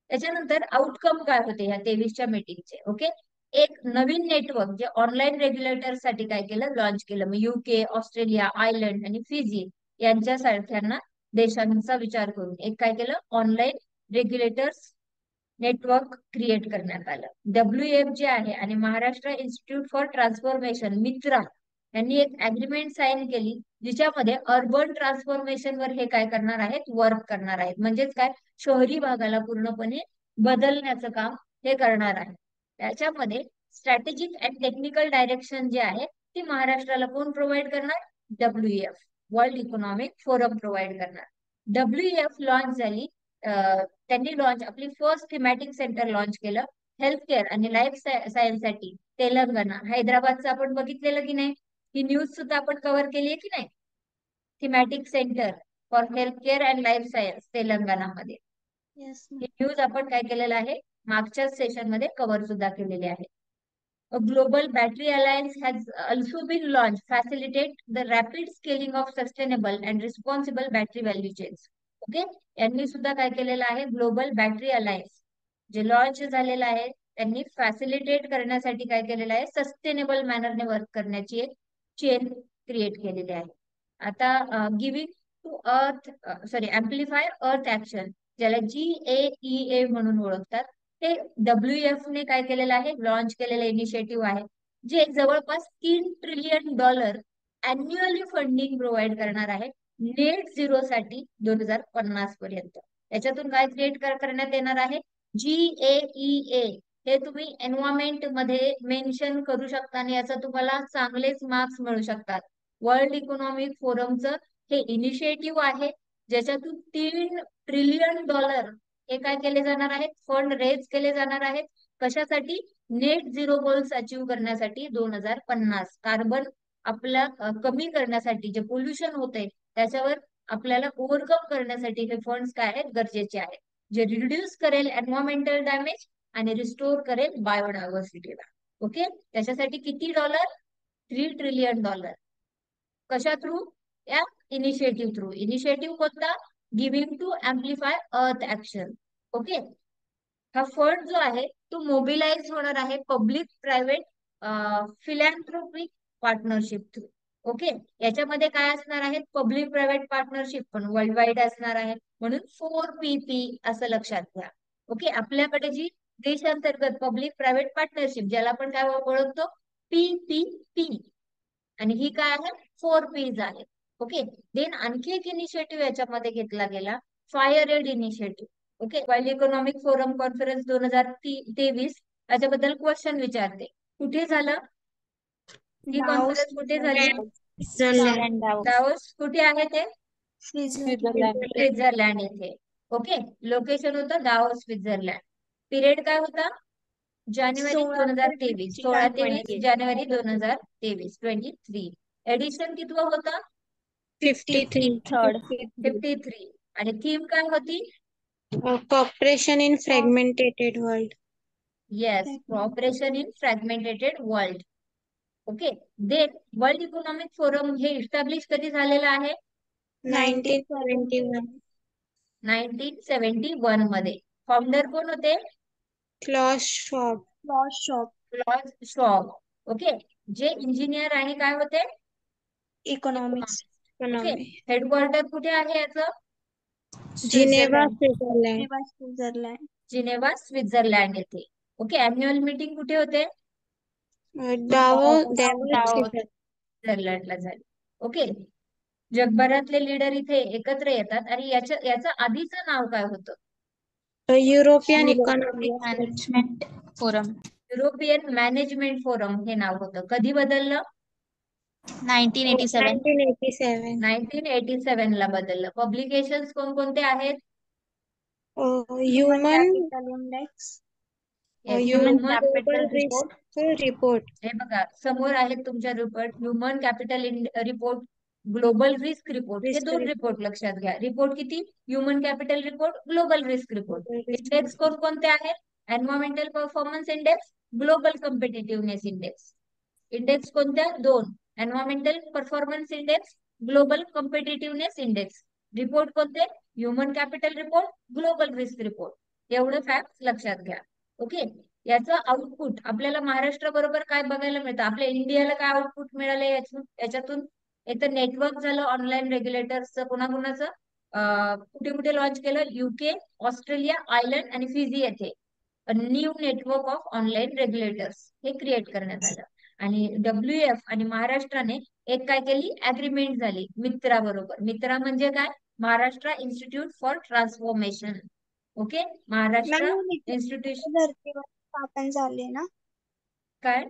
त्याच्यानंतर आउटकम काय होते ह्या 23च्या मीटिंगचे? ओके, एक नवीन नेटवर्क जे ऑनलाईन रेग्युलेटर साठी काय केलं? लॉन्च केलं. मग UK, ऑस्ट्रेलिया, आयर्लंड आणि फिजी यांच्या सारख्यांना देशांचा विचार करून एक काय केलं? ऑनलाईन रेग्युलेटर्स नेटवर्क क्रिएट करण्यात आलं. WEF जे आहे आणि महाराष्ट्र इन्स्टिट्यूट फॉर ट्रान्सफॉर्मेशन, मित्रा, यांनी एक अग्रीमेंट साईन केली, जिच्यामध्ये अर्बन ट्रान्सफॉर्मेशन वर हे काय करणार आहेत? वर्क करणार आहेत. म्हणजेच काय? शहरी भागाला पूर्णपणे बदलण्याचं काम हे करणार आहे. त्याच्यामध्ये स्ट्रॅटेजिक अँड टेक्निकल डायरेक्शन जे आहे ती महाराष्ट्राला कोण प्रोव्हाइड करणार? WEF, world economic forum provide करणार. WEF लॉन्च झाली, त्यांनी आपली फर्स्ट थीमॅटिक सेंटर लॉन्च केलं हेल्थ केअर आणि लाईफ सायन्स साठी तेलंगणा. हैदराबादचं आपण बघितलेलं की नाही? ही न्यूज सुद्धा आपण कव्हर केली आहे की नाही? Thematic centre for health care and life science तेलंगणामध्ये. येस ही न्यूज आपण काय केलेलं आहे? मागच्या सेशन मध्ये कव्हर सुद्धा केलेली आहे. A global battery alliance has also been launched, facilitate the rapid scaling of sustainable and responsible battery value chains. Okay, यांनी सुद्धा काय केलेलं आहे, ग्लोबल बॅटरी अलायन्स जे लॉन्च झालेलं आहे त्यांनी फॅसिलिटेट करण्यासाठी काय केलेलं आहे, सस्टेनेबल मॅनरने वर्क करण्याची एक चेन क्रिएट केलेली आहे. आता giving to earth amplify earth action, ज्याला GAEA म्हणून ओळखतात, ते WEF ने काय केलेलं आहे, लॉन्च केलेलं इनिशिएटिव्ह आहे, जे जवळपास $3 ट्रिलियन अॅन्युअली फंडिंग प्रोव्हाइड करणार आहे नेट झिरो साठी 2050 पर्यंत. त्याच्यातून काय क्रिएट करण्यात येणार आहे, GAEA. हे तुम्ही एन्व्हायरमेंट मध्ये मेन्शन करू शकता आणि याचा तुम्हाला चांगलेच मार्क्स मिळू शकतात. वर्ल्ड इकॉनॉमिक फोरमचं हे इनिशिएटिव्ह आहे, ज्याच्यातून $3 ट्रिलियन हे काय केले जाणार आहेत, फंड रेज केले जाणार आहेत. कशासाठी, नेट झिरो गोल्स अचीव्ह करण्यासाठी 2050. कार्बन आपला कमी करण्यासाठी, जे पोल्युशन होते त्याच्यावर आपल्याला ओव्हरकम करण्यासाठी हे फंड्स काय आहेत, गरजेचे आहेत, जे रिड्यूस करेल एन्व्हायरमेंटल डॅमेज आणि रिस्टोर करेल बायोडायव्हर्सिटीला. ओके, त्याच्यासाठी किती $3 ट्रिलियन. कशा थ्रू, या इनिशिएटिव्ह थ्रू. इनिशिएटिव्ह कोणता, giving to amplify earth action. Okay, हा फंड जो आहे तो मोबिलाइज होणार आहे public private philanthropic partnership through. Okay, याच्यामध्ये काय असणार आहे, पब्लिक प्रायव्हेट पार्टनरशिप पण वर्ल्ड वाईड असणार आहे, म्हणून 4PP असं लक्षात घ्या. ओके, आपल्याकडे जी देशांतर्गत पब्लिक प्रायव्हेट पार्टनरशिप, ज्याला आपण काय ओळखतो, PPP, आणि ही काय आहे, 4Ps आहे. ओके, देन आणखी एक इनिशिएटिव्ह याच्यामध्ये घेतला गेला, fire aid initiative. Okay, world economic forum conference 2023 याच्याबद्दल क्वेश्चन विचारते, कुठे झालं ही डाओस कॉन्फरन्स, कुठे झाली, स्वित्झर्लंड. दावोस कुठे आहे ते, स्वित्झर्लंड. स्वित्झर्लंड येथे. ओके, लोकेशन होतं दावोस, स्वित्झर्लंड. पिरियड काय होता, जानेवारी 2023, 16 ते 20 जानेवारी 2023, 23. एडिशन कितवा होता, 53. आणि थीम काय होती, Cooperation in fragmented world. Yes, cooperation in fragmentated world. Okay, then world economic forum हे इस्टॅब्लिश कधी झालेलं आहे, 1971. 1971 मध्ये. फाउंडर कोण होते, Klaus Schwab. क्लॉज शॉब. ओके, जे इंजिनियर आणि काय होते, इकॉनॉमिक्स. Okay, Economy. हेडक्वार्टर कुठे आहे याचं, Geneva, Switzerland. Switzerland. Geneva, Switzerland येथे. ओके, अॅन्युअल मीटिंग कुठे होते, Davos, स्वित्झर्लंडला झाली. ओके, जगभरातले लीडर इथे एकत्र येतात. आणि याचं आधीचं नाव काय होतं, European Economic management forum, European management forum हे नाव होतं. कधी बदललं, 1987. 1987. 1987 ला बदललं. पब्लिकेशन्स कोणकोणते आहेत, Human index. Human Human Global Risk Report. हे बघा समोर आहेत तुमच्या report, human capital report, global risk report. हे Risk दोन report. रिपोर्ट लक्षात घ्या. रिपोर्ट किती, human capital report, global risk report. Global Risk index कोणकोणते आहेत, environmental performance index, global competitiveness index. Index कोणत्या, दोन, environmental performance index, global competitiveness index. Report कोणते, human capital report, global risk report. एवढं fact लक्षात घ्या. Okay, याचं output आपल्याला महाराष्ट्र बरोबर काय बघायला मिळतं, आपल्या इंडियाला काय आउटपुट मिळालं याच्यातून, एक तर नेटवर्क झालं ऑनलाईन रेग्युलेटर्सचं, कुणाकुणाचं, कुठे कुठे लॉन्च केलं, UK, ऑस्ट्रेलिया, आयर्लंड आणि फिजी येथे new network of online regulators हे क्रिएट करण्यात आलं. आणि WEF आणि महाराष्ट्राने एक काय केली, अग्रीमेंट झाली मित्रा बरोबर. मित्रा म्हणजे काय, Maharashtra institute for transformation. Okay, Maharashtra institution धर्तीवर स्थापन झाले ना, काय,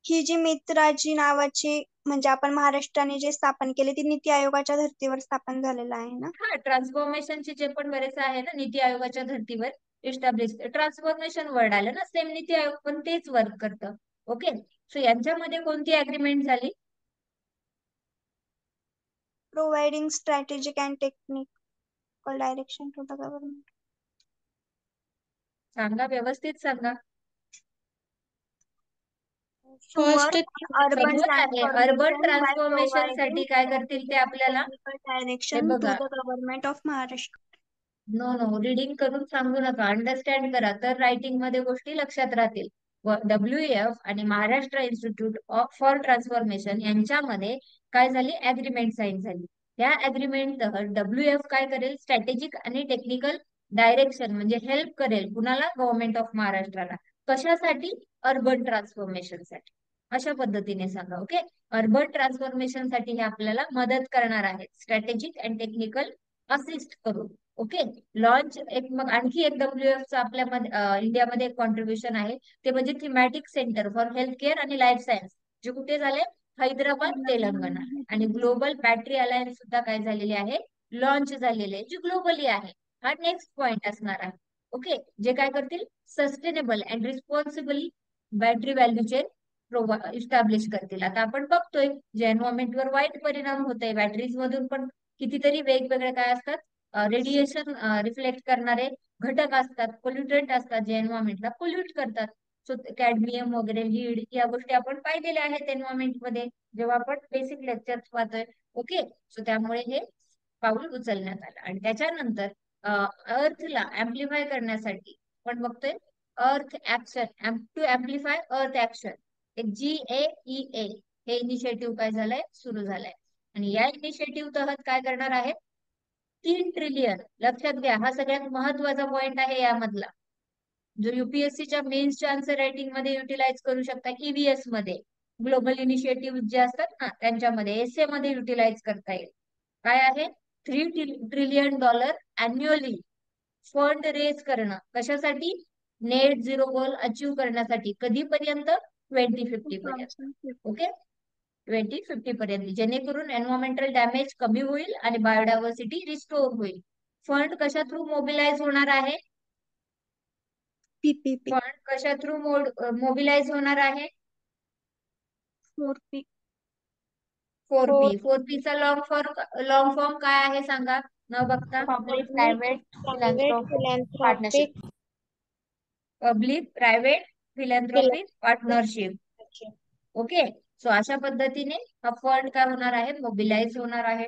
ही जी मित्राची नावाची म्हणजे आपण महाराष्ट्राने जे स्थापन केले ती नीती आयोगाच्या धर्तीवर स्थापन झालेलं आहे ना. हा, ट्रान्सफॉर्मेशनचे जे पण बरेच आहे ना, नीती आयोगाच्या धर्तीवर इस्टॅब्लिश, ट्रान्सफॉर्मेशन वर्ड आलं ना, सेम नीती आयोग पण तेच वर्क करतं. ओके, सो यांच्यामध्ये कोणती अग्रीमेंट झाली, providing strategic and technical direction to the government. सांगा, व्यवस्थित सांगा. First, अर्बन समोर आहे अर्बन ट्रान्सफॉर्मेशन साठी काय करतील ते आपल्याला हे डायरेक्शन टू बघा. The government of Maharashtra. No reading करून सांगू नका, अंडरस्टँड करा, तर रायटिंग मध्ये गोष्टी लक्षात राहतील. WEF आणि महाराष्ट्र इन्स्टिट्यूट फॉर ट्रान्सफॉर्मेशन यांच्यामध्ये काय झाली, अग्रीमेंट साईन झाली. या अग्रीमेंट WEF काय करेल, स्ट्रॅटेजिक आणि टेक्निकल डायरेक्शन म्हणजे हेल्प करेल कुणाला, गव्हर्नमेंट ऑफ महाराष्ट्राला. कशासाठी, अर्बन ट्रान्सफॉर्मेशन साठी. अशा पद्धतीने सांगा. ओके, अर्बन ट्रान्सफॉर्मेशन साठी हे आपल्याला मदत करणार आहेत, स्ट्रॅटेजिक अँड टेक्निकल असिस्ट करून. ओके, लॉन्च एक, मग आणखी एक WEF चा आपल्या इंडियामध्ये एक कॉन्ट्रीब्युशन आहे, ते म्हणजे thematic centre for health care आणि लाईफ सायन्स, जे कुठे झाले, हैदराबाद, तेलंगणा. आणि ग्लोबल बॅटरी अलायन्स सुद्धा काय झालेली आहे, लॉन्च झालेले, जे ग्लोबली आहे. हा नेक्स्ट पॉइंट असणार आहे. ओके, जे काय करतील, sustainable and responsible battery value chain establish करतील. आता आपण बघतोय जे एन्व्हायरमेंटवर वाईट परिणाम होत आहे, बॅटरीज मधून पण कितीतरी वेगवेगळे काय असतात, रेडिएशन रिफ्लेक्ट करणारे घटक असतात, पोल्युटंट असतात, जे एन्व्हायरमेंटला पोल्यूट करतात. सो कॅडमियम वगैरे, लीड, या गोष्टी आपण पाहिलेल्या आहेत एन्व्हायरमेंट मध्ये जेव्हा आपण बेसिक लेक्चर पाहतोय. ओके, सो त्यामुळे हे पाऊल उचलण्यात आलं. आणि त्याच्यानंतर अर्थला अँप्लिफाय करण्यासाठी आपण बघतोय अर्थ ऍक्शन, टू अँप्लिफाय अर्थ ऍक्शन, एक GAEA हे इनिशिएटिव्ह काय झालंय, सुरू झालंय. आणि या इनिशिएटिव्ह तहत काय करणार आहे, 3 ट्रिलियन, लक्षात घ्या, हा सगळ्यात महत्वाचा पॉइंट आहे यामधला, जो UPSCच्या मेन्सच्या आन्सर रायटिंग मध्ये युटिलाइज करू शकता, EVS मध्ये, ग्लोबल इनिशिएटिव्ह जे असतात ना त्यांच्यामध्ये, एसए मध्ये युटिलाइज करता येईल. काय आहे, $3 ट्रिलियन अॅन्युअली फंड रेज करणं, कशासाठी, नेट झिरो गोल अचीव करण्यासाठी. कधीपर्यंत, 2050 पर्यंत. ओके, 2050 पर्यंत, जेणेकरून एन्व्हायरमेंटल डॅमेज कमी होईल आणि बायोडायव्हर्सिटी रिस्टोर होईल. फंड कशा थ्रू मोबिलाइज होणार आहे, PPP. फंड कशा थ्रू मोबिलाइज होणार आहे, 4P. 4P चा लॉंग फॉर्म काय आहे सांगा, न बघता. Public private private partnership. philanthropic public private philanthropic partnership. philanthropy. Okay, so अशा पद्धतीने हा फंड काय होणार आहे, मोबिलाइज होणार आहे.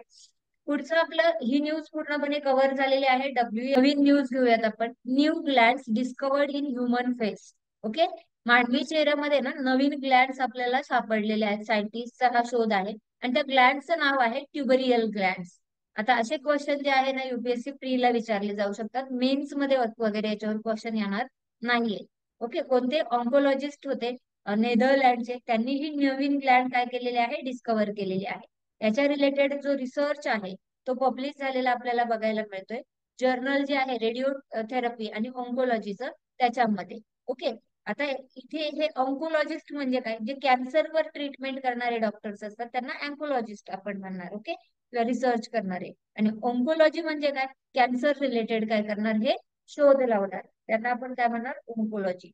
पुढचं आपलं, ही न्यूज पूर्णपणे कव्हर झालेली आहे. नवीन न्यूज घेऊयात आपण, new glands discovered in human face. Okay, मानवी चेहऱ्यामध्ये ना नवीन ग्लॅन्ड्स आपल्याला सापडलेले आहेत, सायंटिस्टचा हा शोध आहे. आणि त्या ग्लॅन्डचं नाव आहे ट्युबरियल ग्लॅन्ड्स. आता असे क्वेश्चन जे आहे ना UPSC प्रीला विचारले जाऊ शकतात, मेन्स मध्ये वगैरे याच्यावर क्वेश्चन येणार नाहीये. ओके, कोणते ऑन्कोलॉजिस्ट होते नेदरलँडचे, त्यांनी ही नवीन ग्लॅन्ड काय केलेली आहे, डिस्कव्हर केलेली आहे. याच्या रिलेटेड जो रिसर्च आहे तो पब्लिश झालेला आपल्याला बघायला मिळतोय, जर्नल जे आहे रेडिओ थेरपी आणि ऑन्कोलॉजीचं, त्याच्यामध्ये. ओके, आता इथे हे ऑन्कोलॉजिस्ट म्हणजे काय, जे कॅन्सरवर ट्रीटमेंट करणारे डॉक्टर्स असतात त्यांना ऑन्कोलॉजिस्ट आपण म्हणणार. ओके, रिसर्च करणारे. आणि ऑन्कोलॉजी म्हणजे काय, कॅन्सर रिलेटेड काय करणार, हे शोध लावणार, त्यांना आपण काय म्हणणार, ऑन्कोलॉजी.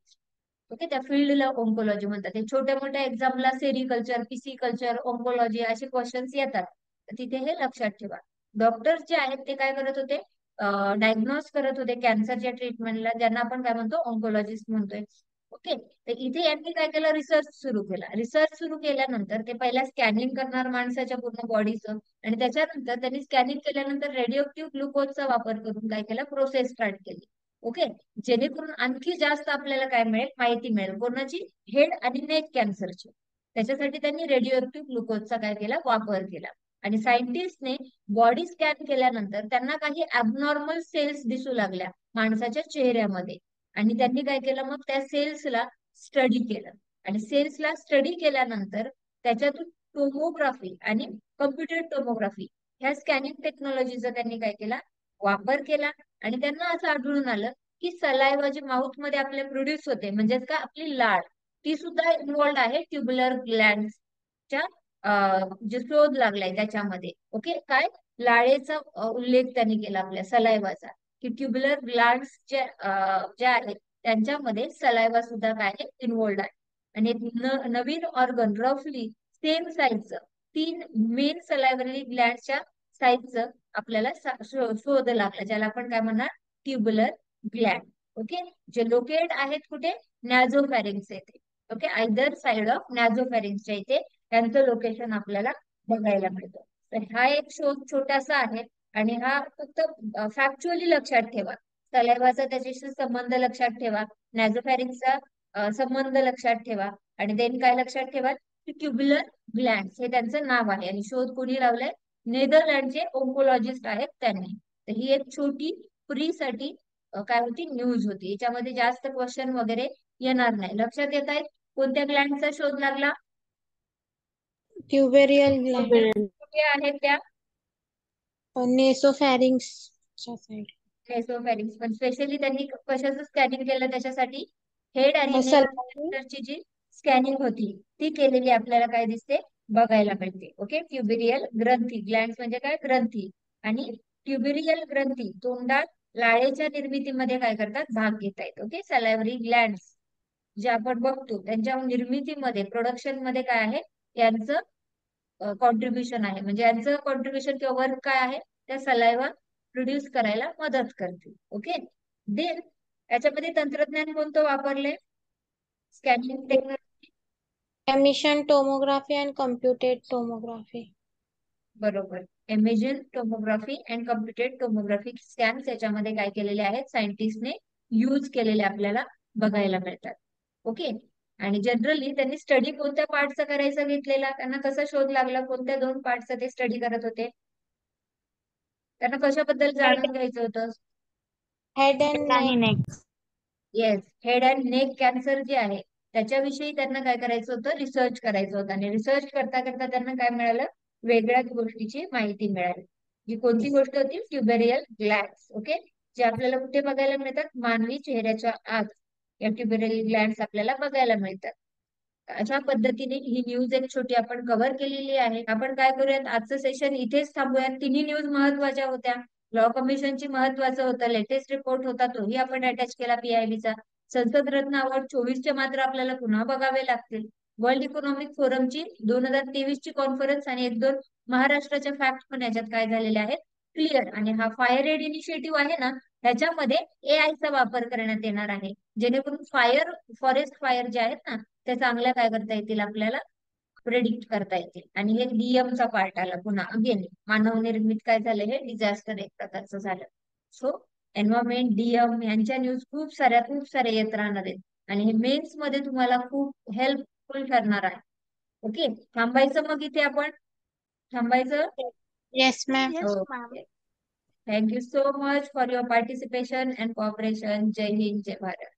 ओके, त्या फील्डला ऑन्कोलॉजी म्हणतात. हे छोट्या मोठ्या एक्झामला सेरिकल्चर, पिसिकल्चर, ऑन्कोलॉजी असे क्वेश्चन्स येतात, तिथे हे लक्षात ठेवा. डॉक्टर्स जे आहेत ते काय करत होते, डायग्नोज करत होते कॅन्सरच्या ट्रीटमेंटला, ज्यांना आपण काय म्हणतो, ऑन्कोलॉजिस्ट म्हणतोय. ओके, तर इथे यांनी काय केलं, रिसर्च सुरू केला. रिसर्च सुरू केल्यानंतर ते पहिला स्कॅनिंग करणार माणसाच्या पूर्ण बॉडीचं, आणि त्याच्यानंतर त्यांनी स्कॅनिंग केल्यानंतर रेडिओक्टिव्ह ग्लुकोजचा वापर करून काय केला, प्रोसेस स्टार्ट केली. ओके, जेणेकरून आणखी जास्त आपल्याला काय मिळेल, माहिती मिळेल, कोणाची, हेड आणि नेक कॅन्सरची. त्याच्यासाठी त्यांनी रेडिओक्टिव्ह ग्लुकोजचा काय केला, वापर केला. आणि सायंटिस्टने बॉडी स्कॅन केल्यानंतर त्यांना काही ॲबनॉर्मल सेल्स दिसू लागल्या माणसाच्या चेहऱ्यामध्ये, आणि त्यांनी काय केलं, मग त्या सेल्सला स्टडी केलं. आणि सेल्सला स्टडी केल्यानंतर त्याच्यातून टोमोग्राफी आणि कम्प्युटर टोमोग्राफी ह्या स्कॅनिंग टेक्नॉलॉजीचा त्यांनी काय केला, वापर केला. आणि त्यांना असं आढळून आलं की सलायवा जी माउथ मध्ये आपल्या प्रोड्यूस होते, म्हणजेच का आपली लाळ, ती सुद्धा इन्व्हॉल्ड आहे ट्युब्युलर ग्लॅन्डच्या, जे शोध लागलाय त्याच्यामध्ये. ओके, काय, लाळेचा उल्लेख त्यांनी केला आपल्या सलायवाचा, की ट्युब्युलर ग्लॅन्ड्स ज्या आहेत त्यांच्यामध्ये सलायवा सुद्धा काय आहे, इन्व्हॉल्ड आहे. आणि एक नवीन ऑर्गन रफली सेम साईजचं, 3 मेन सलायव्हरी ग्लॅन्डच्या साईजचं आपल्याला शोध लागला, ज्याला आपण काय म्हणणार, ट्युब्युलर ग्लॅन्ड. ओके, जे लोकेट आहेत कुठे, नॅझोफॅरिंग्स येथे. ओके, आयदर साइड ऑफ नॅझोफॅरिंगच्या इथे त्यांचं लोकेशन आपल्याला बघायला मिळतं. तर हा एक शोध छोटासा आहे आणि हा फक्त फॅक्च्युअली लक्षात ठेवा. सलायवाचा त्याच्याशी संबंध लक्षात ठेवा, नॅझोफॅरिंगचा संबंध लक्षात ठेवा आणि देन काय लक्षात ठेवा, ट्युब्युलर ग्लॅन्ड्स हे त्यांचं नाव आहे आणि शोध कोणी लावलाय, नेदरलँडचे ओंकोलॉजिस्ट आहेत त्यांनी. तर ही एक छोटी फ्री साठी काय होती, न्यूज होती. याच्यामध्ये जास्त क्वेश्चन वगैरे येणार नाही. लक्षात येत आहेत कोणत्या ग्लँडचा शोध लागला? ट्युबेरियल ग्लॅंड. कुठे आहेत त्या? नेसोफॅरिंग्स साइड. नेसोफॅरिंग्स. पण स्पेशली त्यांनी कशाचं स्कॅनिंग केलं त्याच्यासाठी? हेड आणि नेक सलायव्हरी. कॅन्सरची जी स्कॅनिंग होती ती केलेली आपल्याला काय दिसते, बघायला मिळते. ओके, ट्युबेरियल ग्रंथी, ग्लँड्स म्हणजे काय, ग्रंथी. आणि ट्युबेरियल ग्रंथी तोंडात लाळेच्या निर्मितीमध्ये काय करतात, भाग घेत आहेत. ओके, सलायव्हरी ग्लँड्स जे आपण बघतो त्यांच्या निर्मितीमध्ये, प्रोडक्शन मध्ये काय आहे, यांचं कॉन्ट्रीब्युशन आहे. म्हणजे यांचं कॉन्ट्रीब्युशन किंवा वर्क काय आहे, त्या सलायवा प्रोड्यूस करायला मदत करते. ओके, देन याच्यामध्ये तंत्रज्ञान कोणतं वापरले, scanning technology. Emission tomography and computed tomography. बरोबर, imaging tomography and computed tomography scans याच्यामध्ये काय केलेले आहेत, सायंटिस्टने यूज केलेले आपल्याला बघायला मिळतात. ओके, आणि जनरली त्यांनी स्टडी कोणत्या पार्टचा करायचा घेतलेला, त्यांना कसा शोध लागला, कोणत्या 2 पार्टचा ते स्टडी करत होते, त्यांना कशाबद्दल जाणून घ्यायचं होतं? हेड अँड आणि neck. Neck. Yes, head and neck cancer जे आहे त्याच्याविषयी त्यांना काय करायचं होतं, रिसर्च करायचं होतं. आणि रिसर्च करता करता त्यांना काय मिळालं, वेगळ्याच गोष्टीची माहिती मिळाली. जी कोणती गोष्ट होती, ट्युबेरियल ग्लॅन्ड्स. ओके, जे आपल्याला कुठे बघायला मिळतात, मानवी चेहऱ्याच्या आत या ट्युबेरियल ग्लॅन्ड्स आपल्याला बघायला मिळतात. अशा पद्धतीने ही न्यूज एक छोटी आपण कव्हर केलेली आहे. आपण काय करूयात, आजचं सेशन इथेच थांबूयात. तिन्ही न्यूज महत्वाच्या होत्या. लॉ कमिशनची महत्वाचं होतं, लेटेस्ट रिपोर्ट होता तोही आपण अटॅच केला PIBचा. संसद रत्न अवॉर्ड 24चे मात्र आपल्याला पुन्हा बघावे लागतील. वर्ल्ड इकॉनॉमिक फोरमची 2023ची कॉन्फरन्स आणि 1-2 महाराष्ट्राच्या फॅक्ट पण याच्यात काय झालेले आहेत, क्लिअर. आणि हा फायर एड इनिशिएटिव्ह आहे ना, त्याच्यामध्ये AI चा वापर करण्यात येणार आहे, जेणेकरून फॉरेस्ट फायर जे आहेत ना त्या चांगल्या काय करता येतील, आपल्याला प्रेडिक्ट करता येतील. आणि हे DM चा पार्ट आला पुन्हा, अगेन मानव निर्मित काय झालं, हे डिझास्टर एक प्रकारचं झालं. सो एन्व्हायरमेंट, DM यांच्या न्यूज खूप साऱ्या येत राहणार आहेत आणि हे मेन्स मध्ये तुम्हाला खूप हेल्पफुल ठरणार आहे. ओके, थांबायचं मग इथे आपण, थांबायचं. Yes ma'am. Yes ma'am. Thank you so much for your participation and cooperation. जय हिंद, जय भारत.